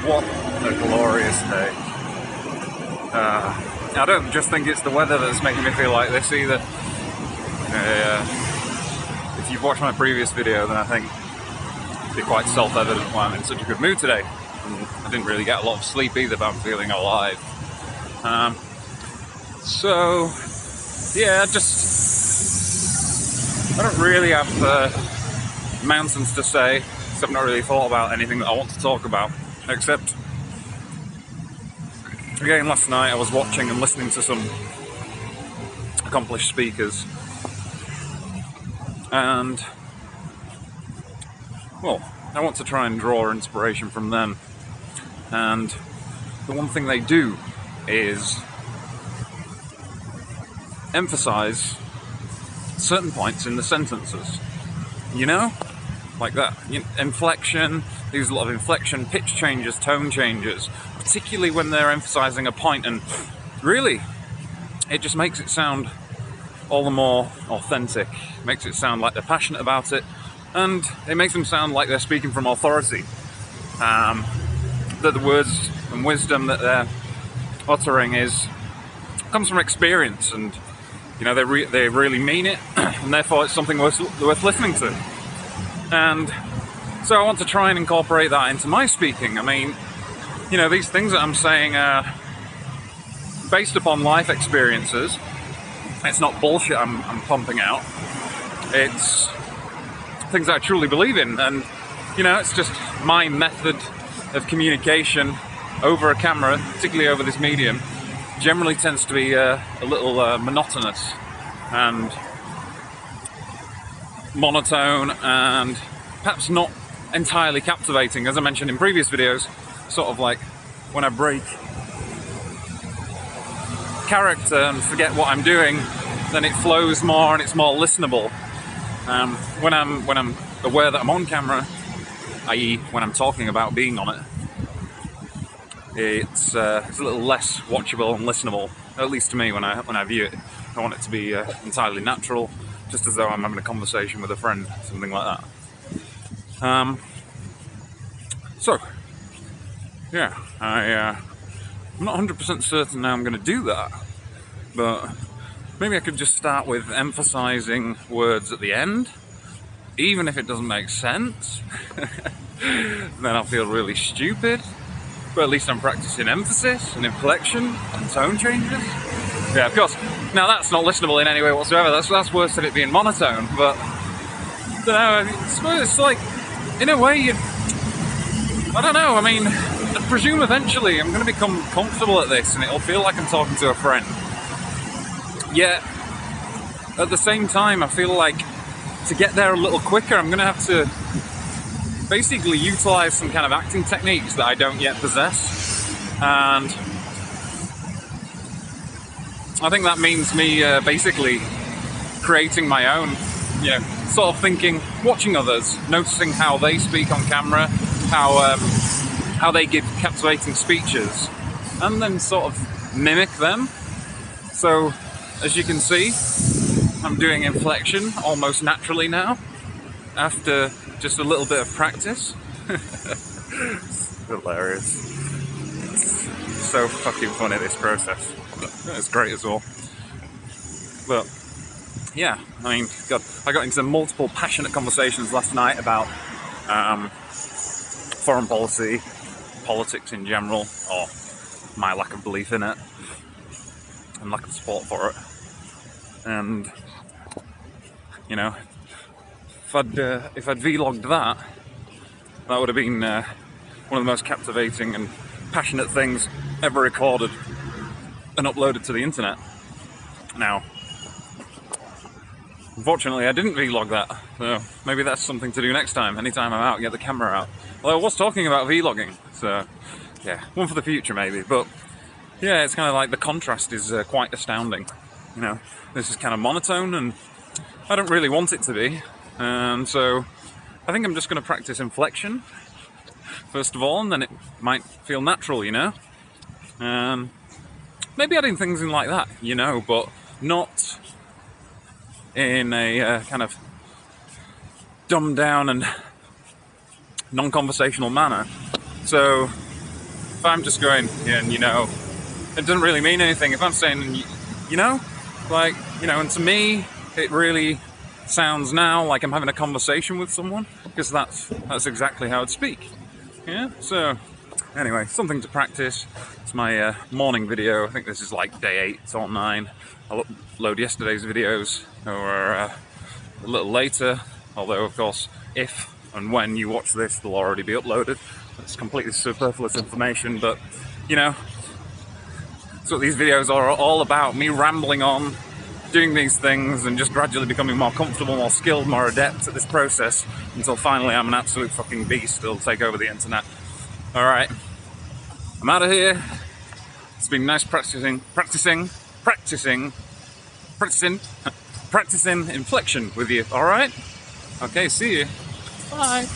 What a glorious day. I don't just think it's the weather that's making me feel like this either. If you've watched my previous video, then I think it'd be quite self-evident why I'm in such a good mood today. And I didn't really get a lot of sleep either, but I'm feeling alive. So, yeah, I don't really have mountains to say, because I've not really thought about anything that I want to talk about, except, again, last night I was watching and listening to some accomplished speakers, and, well, I want to try and draw inspiration from them, and the one thing they do is emphasize certain points in the sentences, you know, like that. Inflection, they use a lot of inflection, pitch changes, tone changes, particularly when they're emphasizing a point, and really, it just makes it sound all the more authentic, makes it sound like they're passionate about it, and it makes them sound like they're speaking from authority, that the words and wisdom that they're uttering comes from experience, and you know, they really mean it, and therefore it's something worth listening to. And so I want to try and incorporate that into my speaking. I mean, you know, these things that I'm saying are based upon life experiences. It's not bullshit I'm pumping out. It's things that I truly believe in, and you know, it's just my method of communication over a camera, particularly over this medium, generally tends to be a little monotonous and monotone, and perhaps not entirely captivating. As I mentioned in previous videos, sort of like when I break character and forget what I'm doing, then it flows more and it's more listenable. When I'm aware that I'm on camera, i.e. when I'm talking about being on it, it's a little less watchable and listenable, at least to me when I view it. I want it to be entirely natural, just as though I'm having a conversation with a friend, something like that. So, yeah, I'm not 100% certain now I'm going to do that, but maybe I could just start with emphasizing words at the end, even if it doesn't make sense. Then I'll feel really stupid. But at least I'm practicing emphasis and inflection and tone changes. Yeah, of course. Now that's not listenable in any way whatsoever. That's worse than it being monotone. But I don't know. It's like, in a way, I don't know. I mean, I presume eventually I'm going to become comfortable at this, and it'll feel like I'm talking to a friend. Yet, at the same time, I feel like to get there a little quicker, I'm going to have to basically utilize some kind of acting techniques that I don't yet possess, and I think that means me basically creating my own, you know, sort of thinking, watching others, noticing how they speak on camera, how they give captivating speeches, and then sort of mimic them. So, as you can see, I'm doing inflection almost naturally now, after just a little bit of practice. It's hilarious. It's so fucking funny, this process. It's great as well. But yeah, I mean, God, I got into multiple passionate conversations last night about foreign policy, politics in general, or my lack of belief in it, and lack of support for it. And, you know, if I'd vlogged that would have been one of the most captivating and passionate things ever recorded and uploaded to the internet. Now, unfortunately, I didn't vlog that, so maybe that's something to do next time. Anytime I'm out, get the camera out. Although I was talking about vlogging, so yeah, one for the future maybe. But yeah, it's kind of like the contrast is quite astounding. You know, this is kind of monotone, and I don't really want it to be. And so I think I'm just going to practice inflection first of all, and then it might feel natural, you know. Maybe adding things in like that, you know, but not in a kind of dumbed down and non-conversational manner. So if I'm just going, and you know, it doesn't really mean anything. If I'm saying, you know, like, you know, and to me, it really sounds now like I'm having a conversation with someone, because that's exactly how I'd speak. Yeah, so anyway, something to practice. It's my morning video. I think this is like day 8 or 9. I'll upload yesterday's videos, or a little later, although of course if and when you watch this they'll already be uploaded. It's completely superfluous information, but you know, that's what these videos are all about, me rambling on, doing these things and just gradually becoming more comfortable, more skilled, more adept at this process, until finally I'm an absolute fucking beast that'll take over the internet. Alright, I'm out of here. It's been nice practicing inflection with you, alright? Okay, see you. Bye.